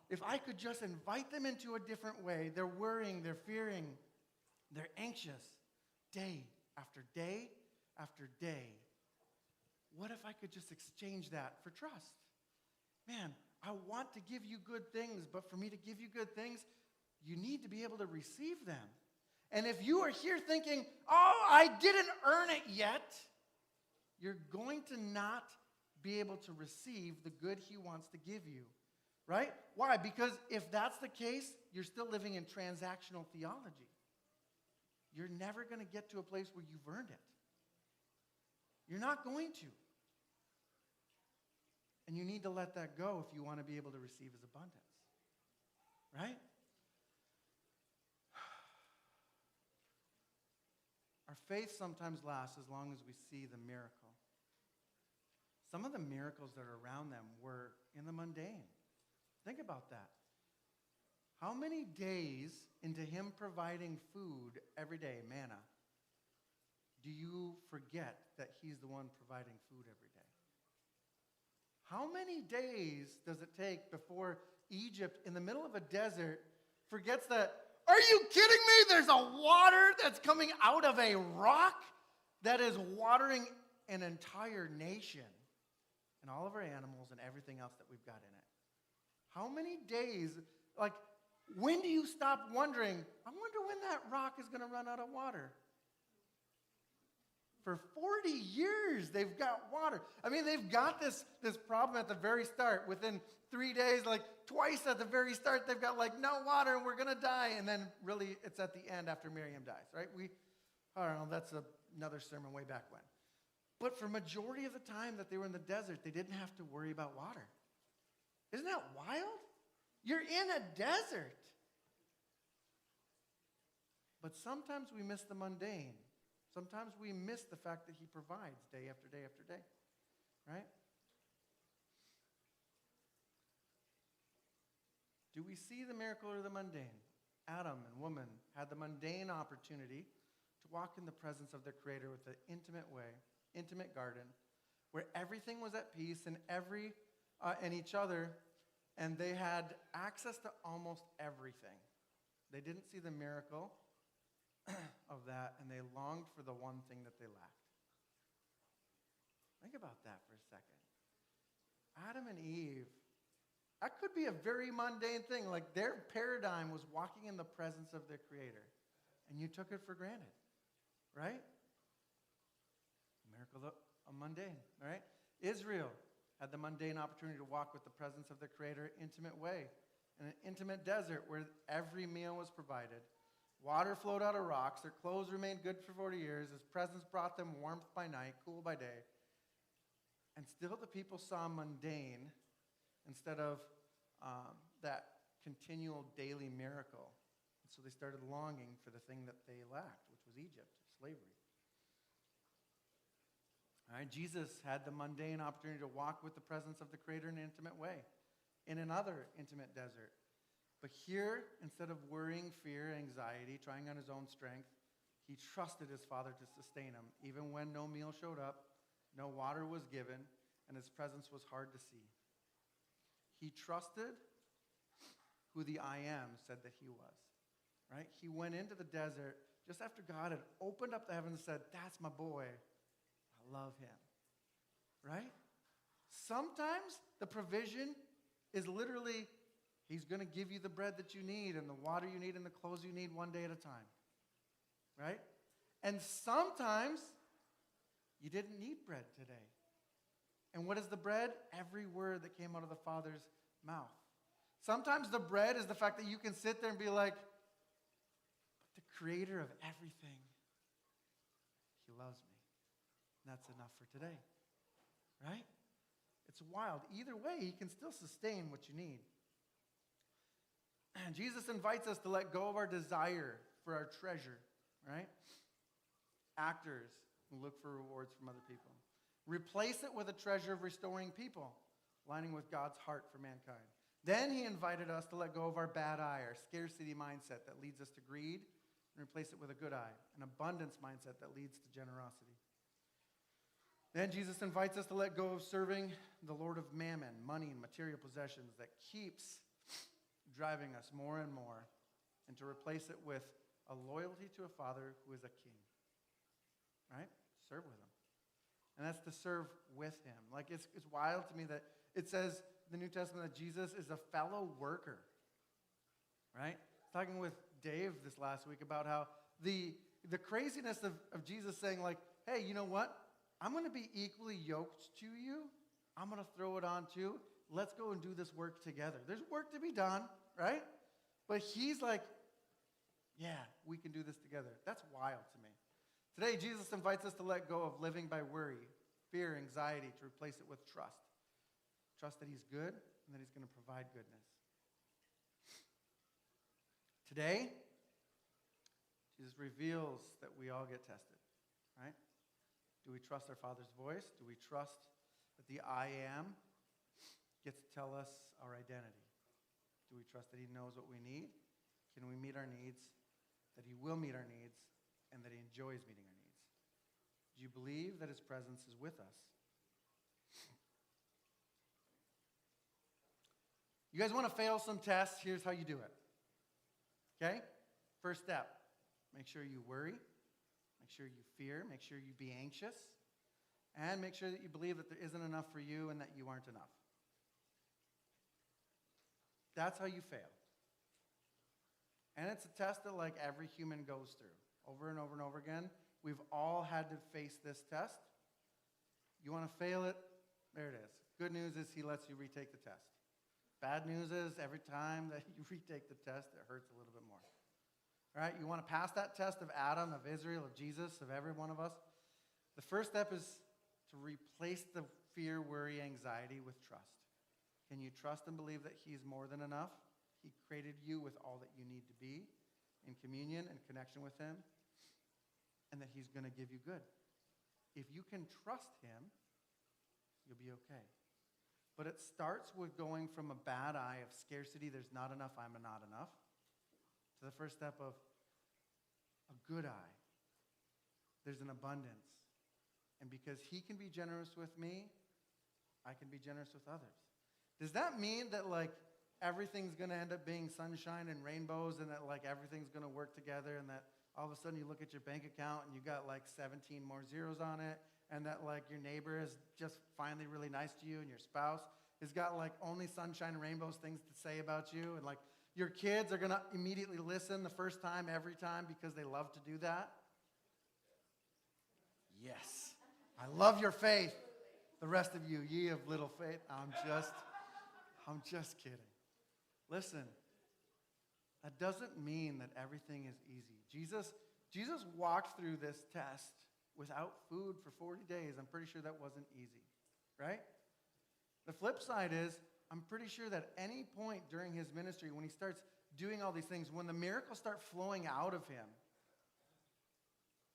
if I could just invite them into a different way, they're worrying, they're fearing, they're anxious day after day after day. What if I could just exchange that for trust? Man, I want to give you good things, but for me to give you good things, you need to be able to receive them. And if you are here thinking, I didn't earn it yet, you're going to not be able to receive the good he wants to give you. Right? Why? Because if that's the case, you're still living in transactional theology. You're never going to get to a place where you've earned it. You're not going to. And you need to let that go if you want to be able to receive his abundance. Right? Our faith sometimes lasts as long as we see the miracle. Some of the miracles that are around them were in the mundane. Think about that. How many days into him providing food every day, manna, do you forget that he's the one providing food every day? How many days does it take before Egypt, in the middle of a desert, forgets that, are you kidding me? There's a water that's coming out of a rock that is watering an entire nation and all of our animals and everything else that we've got in it. How many days, when do you stop wondering, I wonder when that rock is going to run out of water? For 40 years, they've got water. I mean, they've got this problem at the very start. Within 3 days, twice at the very start, they've got no water and we're going to die. And then really, it's at the end after Miriam dies, right? I don't know, that's another sermon way back when. But for majority of the time that they were in the desert, they didn't have to worry about water. Isn't that wild? You're in a desert. But sometimes we miss the mundane. Sometimes we miss the fact that he provides day after day after day. Right? Do we see the miracle or the mundane? Adam and woman had the mundane opportunity to walk in the presence of their Creator with an intimate way, intimate garden, where everything was at peace and each other, and they had access to almost everything. They didn't see the miracle of that, and they longed for the one thing that they lacked. Think about that for a second. Adam and Eve, that could be a very mundane thing. Their paradigm was walking in the presence of their Creator, and you took it for granted, right? Miracle of mundane, right? Israel had the mundane opportunity to walk with the presence of their Creator in an intimate way, in an intimate desert where every meal was provided. Water flowed out of rocks. Their clothes remained good for 40 years. His presence brought them warmth by night, cool by day. And still the people saw mundane instead of that continual daily miracle. And so they started longing for the thing that they lacked, which was Egypt, slavery. All right, Jesus had the mundane opportunity to walk with the presence of the Creator in an intimate way, in another intimate desert. But here, instead of worrying, fear, anxiety, trying on his own strength, he trusted his Father to sustain him, even when no meal showed up, no water was given, and his presence was hard to see. He trusted who the I Am said that he was, right? He went into the desert just after God had opened up the heavens and said, that's my boy. I love him, right? Sometimes the provision is literally, he's going to give you the bread that you need and the water you need and the clothes you need one day at a time, right? And sometimes you didn't need bread today. And what is the bread? Every word that came out of the Father's mouth. Sometimes the bread is the fact that you can sit there and be like, but the Creator of everything, he loves me. And that's enough for today, right? It's wild. Either way, he can still sustain what you need. And Jesus invites us to let go of our desire for our treasure, right? Actors who look for rewards from other people. Replace it with a treasure of restoring people, aligning with God's heart for mankind. Then he invited us to let go of our bad eye, our scarcity mindset that leads us to greed, and replace it with a good eye, an abundance mindset that leads to generosity. Then Jesus invites us to let go of serving the Lord of Mammon, money and material possessions that keeps driving us more and more, and to replace it with a loyalty to a Father who is a king. Right? Serve with him. And that's to serve with him. Like, it's wild to me that it says in the New Testament that Jesus is a fellow worker. Right? Talking with Dave this last week about how the craziness of Jesus saying, like, hey, you know what? I'm going to be equally yoked to you. I'm going to throw it on too. Let's go and do this work together. There's work to be done, right? But he's like, yeah, we can do this together. That's wild to me. Today, Jesus invites us to let go of living by worry, fear, anxiety, to replace it with trust. Trust that he's good and that he's going to provide goodness. Today, Jesus reveals that we all get tested, right? Do we trust our Father's voice? Do we trust that the I am gets to tell us our identity? Do we trust that he knows what we need? Can we meet our needs? That he will meet our needs and that he enjoys meeting our needs? Do you believe that his presence is with us? You guys want to fail some tests? Here's how you do it. Okay? First step, make sure you worry. Make sure you fear. Make sure you be anxious. And make sure that you believe that there isn't enough for you and that you aren't enough. That's how you fail. And it's a test that like every human goes through over and over and over again. We've all had to face this test. You want to fail it? There it is. Good news is he lets you retake the test. Bad news is every time that you retake the test, it hurts a little bit more. All right, you want to pass that test of Adam, of Israel, of Jesus, of every one of us. The first step is to replace the fear, worry, anxiety with trust. Can you trust and believe that he's more than enough? He created you with all that you need to be in communion and connection with him, and that he's going to give you good. If you can trust him, you'll be okay. But it starts with going from a bad eye of scarcity, there's not enough, I'm not enough, to the first step of a good eye. There's an abundance. And because he can be generous with me, I can be generous with others. Does that mean that like everything's going to end up being sunshine and rainbows and that like everything's going to work together and that all of a sudden you look at your bank account and you got like 17 more zeros on it and that like your neighbor is just finally really nice to you and your spouse has got like only sunshine and rainbows things to say about you and like your kids are going to immediately listen the first time, every time, because they love to do that? Yes. I love your faith. The rest of you, ye of little faith. I'm just kidding. Listen, that doesn't mean that everything is easy. Jesus walked through this test without food for 40 days. I'm pretty sure that wasn't easy, right? The flip side is, I'm pretty sure that any point during his ministry, when he starts doing all these things, when the miracles start flowing out of him,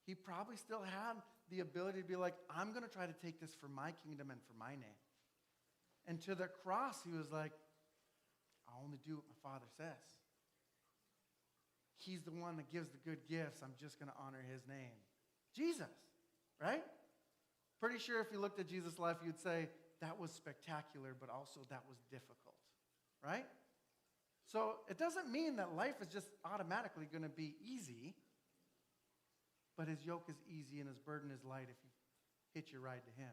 he probably still had the ability to be like, I'm going to try to take this for my kingdom and for my name. And to the cross, he was like, I'll only do what my Father says. He's the one that gives the good gifts. I'm just going to honor his name. Jesus, right? Pretty sure if you looked at Jesus' life, you'd say, that was spectacular, but also that was difficult, right? So it doesn't mean that life is just automatically going to be easy, but his yoke is easy and his burden is light if you hitch your ride to him.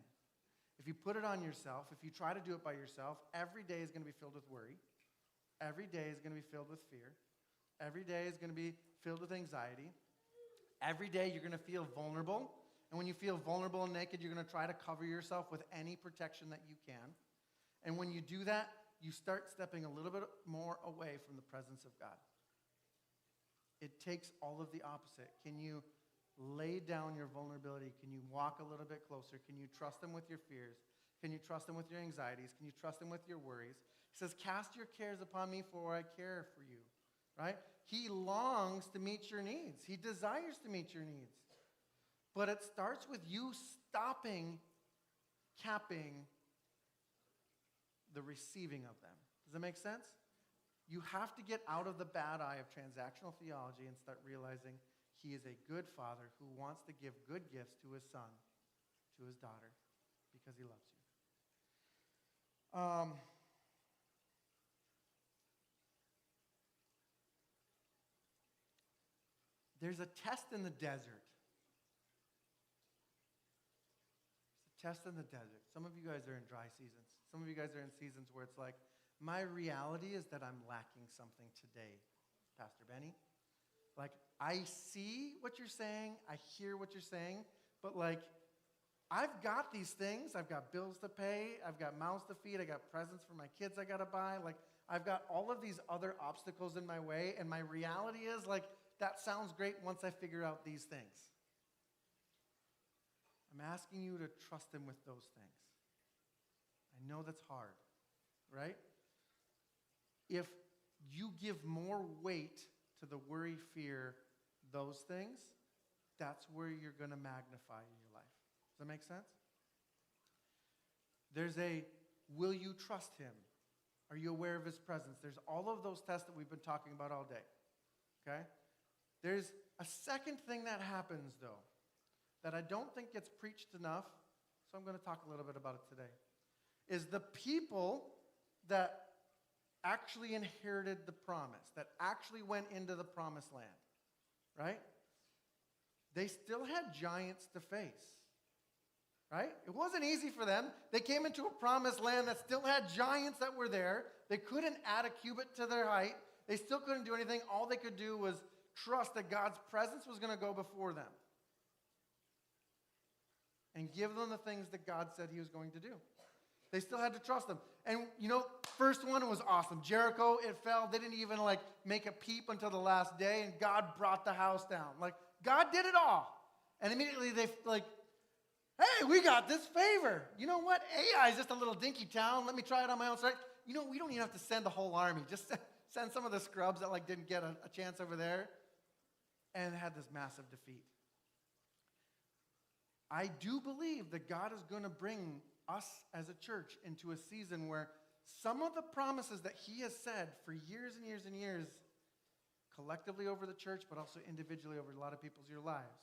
If you put it on yourself, if you try to do it by yourself, every day is going to be filled with worry. Every day is going to be filled with fear. Every day is going to be filled with anxiety. Every day you're going to feel vulnerable. And when you feel vulnerable and naked, you're going to try to cover yourself with any protection that you can. And when you do that, you start stepping a little bit more away from the presence of God. It takes all of the opposite. Can you lay down your vulnerability? Can you walk a little bit closer? Can you trust him with your fears? Can you trust him with your anxieties? Can you trust him with your worries? He says, cast your cares upon me, for I care for you. Right? He longs to meet your needs. He desires to meet your needs. But it starts with you stopping, capping the receiving of them. Does that make sense? You have to get out of the bad eye of transactional theology and start realizing he is a good father who wants to give good gifts to his son, to his daughter. because he loves you. There's a test in the desert. It's a test in the desert. Some of you guys are in dry seasons. Some of you guys are in seasons where it's like, my reality is that I'm lacking something today, Pastor Benny. Like, I see what you're saying, I hear what you're saying, but like, I've got these things. I've got bills to pay. I've got mouths to feed. I got presents for my kids I got to buy. Like, I've got all of these other obstacles in my way, and my reality is like, that sounds great once I figure out these things. I'm asking you to trust him with those things. I know that's hard, right? If you give more weight to the worry, fear, those things, that's where you're going to magnify in your life. Does that make sense? There's a, will you trust him? Are you aware of his presence? There's all of those tests that we've been talking about all day, okay? There's a second thing that happens, though, that I don't think gets preached enough, so I'm going to talk a little bit about it today, is the people that actually inherited the promise, that actually went into the promised land, right? They still had giants to face, right? It wasn't easy for them. They came into a promised land that still had giants that were there. They couldn't add a cubit to their height. They still couldn't do anything. All they could do was trust that God's presence was going to go before them and give them the things that God said he was going to do. They still had to trust him. And, you know, first one was awesome. Jericho, it fell. They didn't even, like, make a peep until the last day, and God brought the house down. Like, God did it all. And immediately they, like, hey, we got this favor. You know what? Ai is just a little dinky town. Let me try it on my own strength. You know, we don't even have to send the whole army. Just send some of the scrubs that, like, didn't get a chance over there. And had this massive defeat. I do believe that God is going to bring us as a church into a season where some of the promises that he has said for years and years and years, collectively over the church, but also individually over a lot of people's lives,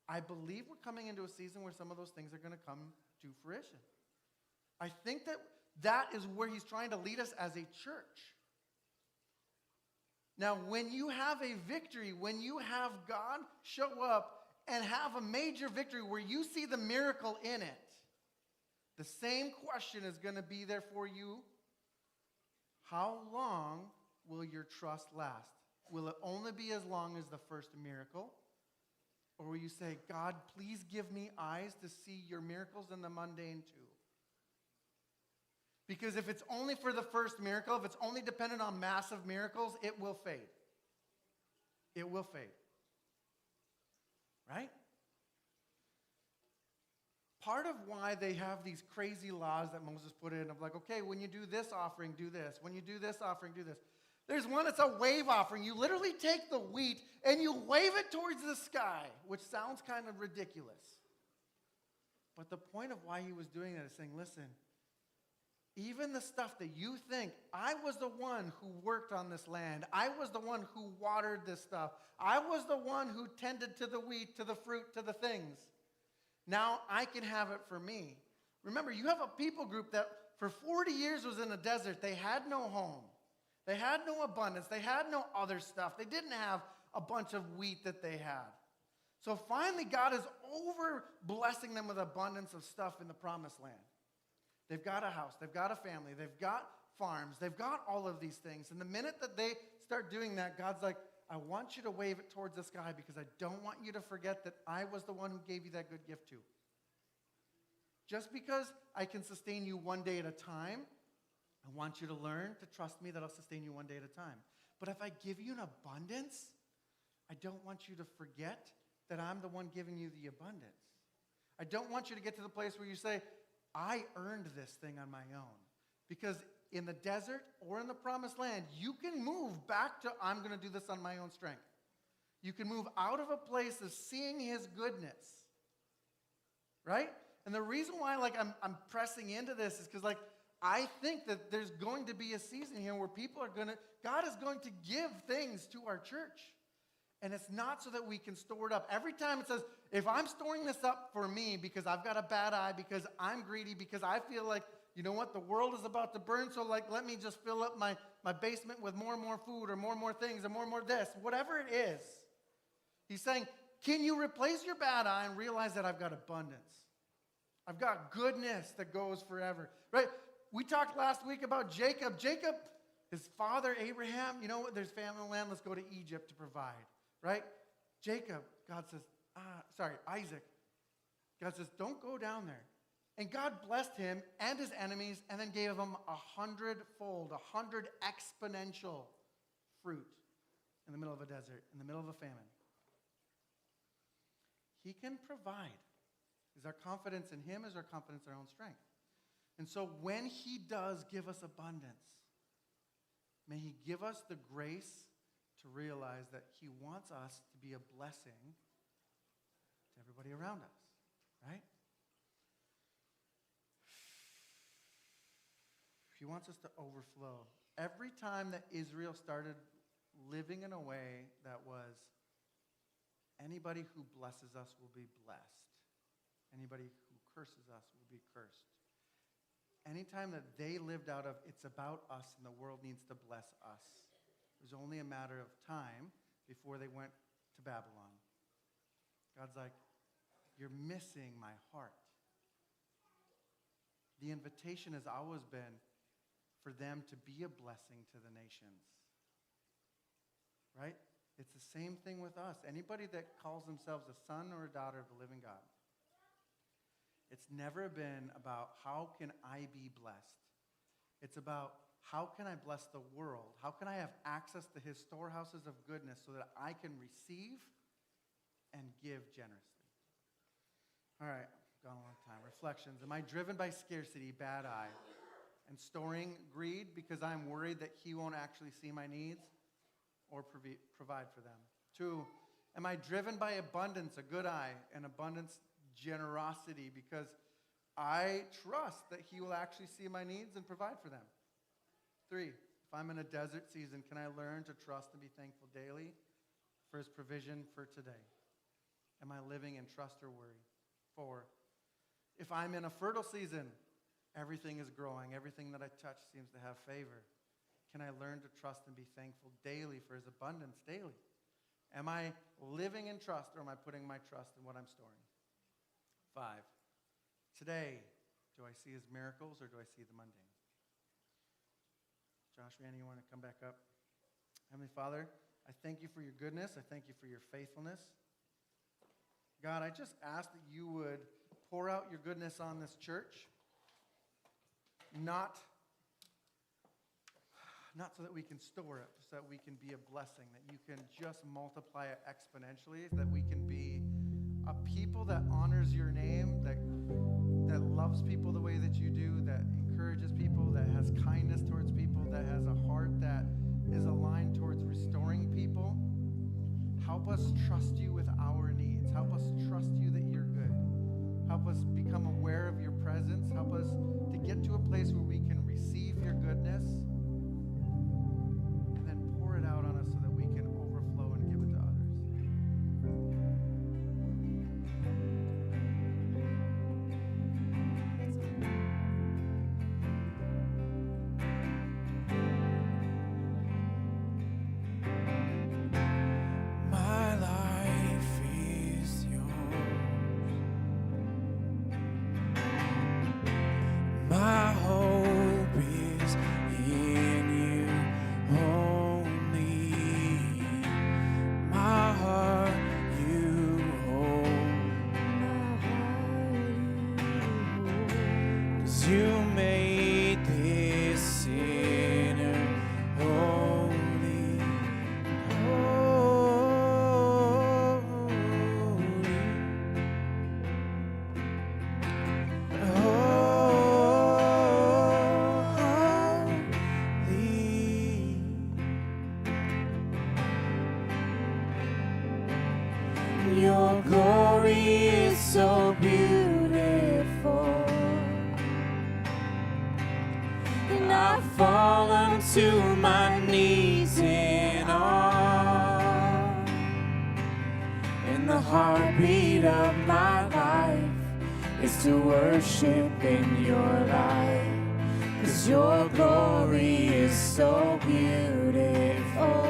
I believe we're coming into a season where some of those things are going to come to fruition. I think that is where he's trying to lead us as a church. Now, when you have a victory, when you have God show up and have a major victory where you see the miracle in it, the same question is going to be there for you. How long will your trust last? Will it only be as long as the first miracle? Or will you say, God, please give me eyes to see your miracles in the mundane too? Because if it's only for the first miracle, if it's only dependent on massive miracles, it will fade. It will fade. Right? Part of why they have these crazy laws that Moses put in of like, okay, when you do this offering, do this. When you do this offering, do this. There's one that's a wave offering. You literally take the wheat and you wave it towards the sky, which sounds kind of ridiculous. But the point of why he was doing that is saying, listen, even the stuff that you think, I was the one who worked on this land. I was the one who watered this stuff. I was the one who tended to the wheat, to the fruit, to the things. Now I can have it for me. Remember, you have a people group that for 40 years was in the desert. They had no home. They had no abundance. They had no other stuff. They didn't have a bunch of wheat that they had. So finally, God is over blessing them with abundance of stuff in the promised land. They've got a house. They've got a family. They've got farms. They've got all of these things. And the minute that they start doing that, God's like, I want you to wave it towards the sky because I don't want you to forget that I was the one who gave you that good gift too. Just because I can sustain you one day at a time, I want you to learn to trust me that I'll sustain you one day at a time. But if I give you an abundance, I don't want you to forget that I'm the one giving you the abundance. I don't want you to get to the place where you say, I earned this thing on my own. Because in the desert or in the promised land, you can move back to, I'm going to do this on my own strength. You can move out of a place of seeing his goodness. Right? And the reason why I'm pressing into this is because I think that there's going to be a season here where God is going to give things to our church. And it's not so that we can store it up. Every time it says, if I'm storing this up for me because I've got a bad eye, because I'm greedy, because I feel like, you know what, the world is about to burn, so like let me just fill up my basement with more and more food or more things or more this, whatever it is. He's saying, can you replace your bad eye and realize that I've got abundance? I've got goodness that goes forever, right? We talked last week about Jacob. Jacob, his father Abraham, you know what, there's famine in the land, let's go to Egypt to provide. Right? Jacob, God says, Isaac. God says, don't go down there. And God blessed him and his enemies and then gave him 100-fold, 100 exponential fruit in the middle of a desert, in the middle of a famine. He can provide. Is our confidence in him? Is our confidence in our own strength? And so when he does give us abundance, may he give us the grace to realize that he wants us to be a blessing to everybody around us, right? He wants us to overflow. Every time that Israel started living in a way that was, anybody who blesses us will be blessed. Anybody who curses us will be cursed. Anytime that they lived out of, it's about us and the world needs to bless us, it was only a matter of time before they went to Babylon. God's like, you're missing my heart. The invitation has always been for them to be a blessing to the nations. Right? It's the same thing with us. Anybody that calls themselves a son or a daughter of the living God, it's never been about how can I be blessed. It's about how can I bless the world? How can I have access to his storehouses of goodness so that I can receive and give generously? All right, gone a long time. Reflections. Am I driven by scarcity, bad eye, and storing greed because I'm worried that he won't actually see my needs or provide for them? 2, am I driven by abundance, a good eye, and abundance generosity because I trust that he will actually see my needs and provide for them? 3, if I'm in a desert season, can I learn to trust and be thankful daily for his provision for today? Am I living in trust or worry? 4, if I'm in a fertile season, everything is growing, everything that I touch seems to have favor. Can I learn to trust and be thankful daily for his abundance daily? Am I living in trust or am I putting my trust in what I'm storing? 5, today, do I see his miracles or do I see the mundane? Josh, Randy, you want to come back up? Heavenly Father, I thank you for your goodness. I thank you for your faithfulness. God, I just ask that you would pour out your goodness on this church, not so that we can store it, so that we can be a blessing, that you can just multiply it exponentially, that we can be a people that honors your name, that loves people the way that you do, that encourages people, that has kindness towards people, that has a heart that is aligned towards restoring people. Help us trust you with our needs. Help us trust you that you're good. Help us become aware of your presence. Help us to get to a place where we can receive your goodness and then pour it out on us so that we can overflow and give it to others. My life is yours. My hope is in you only. My heart you hold. 'Cause you made this sinner holy. Your glory is so beautiful, and I fall onto my knees in awe. heartbeat of my life is to worship in your light. 'Cause your glory is so beautiful.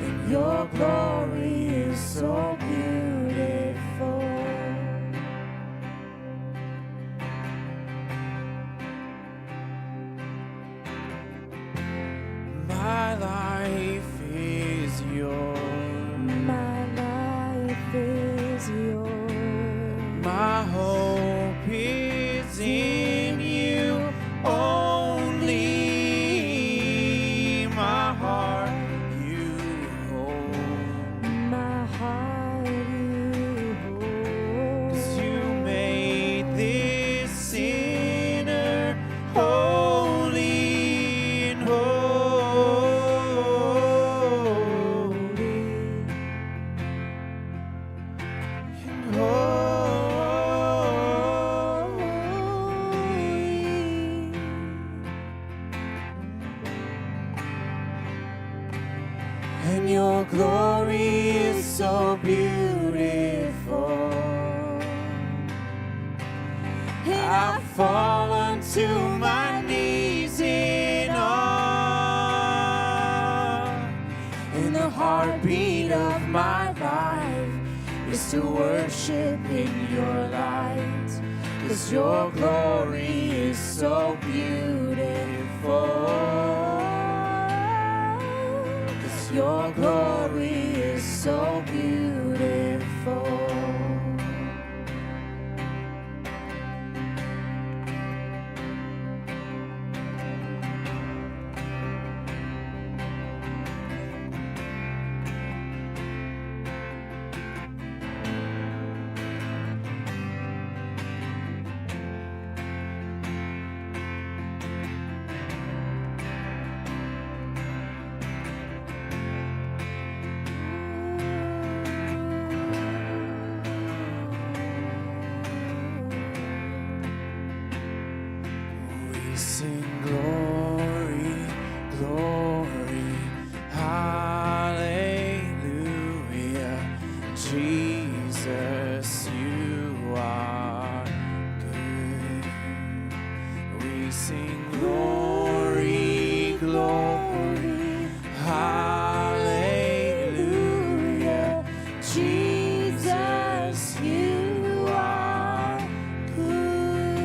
And your glory is so beautiful. My life is yours. My life is yours. My hope is in you only. My heart you hold. My heart you hold. 'Cause you made this sinner holy and holy. And And your glory is so beautiful. And I've fallen to my knees in awe. And the heartbeat of my life is to worship in your light. 'Cause your glory is so beautiful. 'Cause your glory is so beautiful. we sing glory, glory, hallelujah. Jesus, you are good. We sing glory, glory, hallelujah. Jesus, you are good.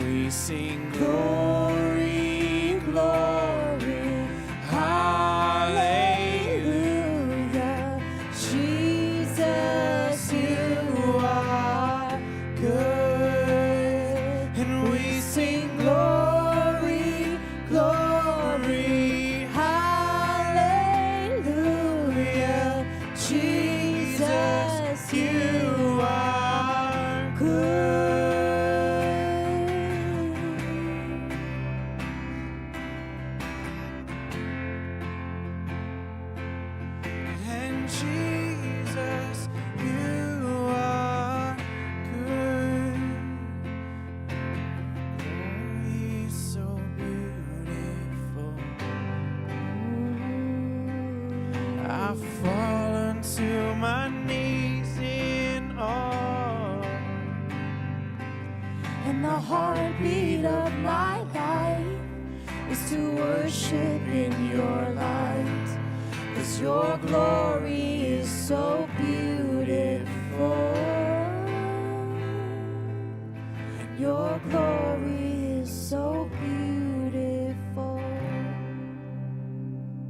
We sing glory, glory, Hallelujah. Jesus, you are good. and we sing Glory, glory, hallelujah. Jesus, you are good. and Jesus, you are good. Glory so beautiful. I've fallen to my knees in awe. And the heartbeat of my life is to worship in your light. 'Cause your glory